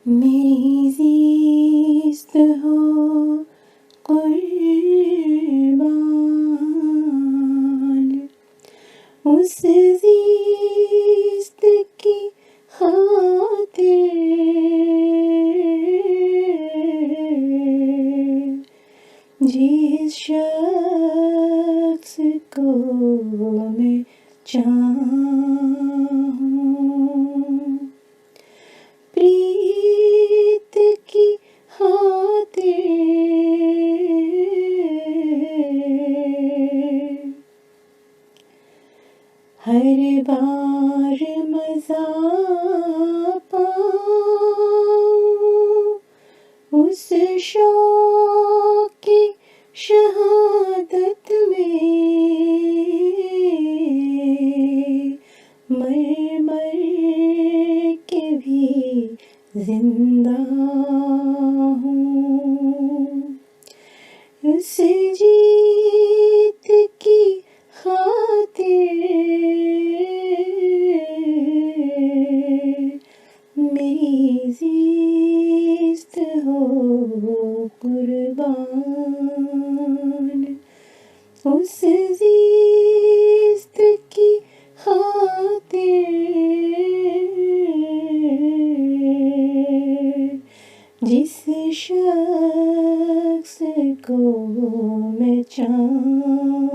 میری زیست ہو قربان، اس زیست کی خاطر جس شخص کو میں چاہوں، پریت کی خاطر ہر بار مزہ پاؤں اس شوق کی شہادت میں، مر مر کے بھی زندہ ہوں، اس جیت کی خاطر میری زیست ہو قربان، اس زیست کی خاطر جس شخص کو میں چاہوں۔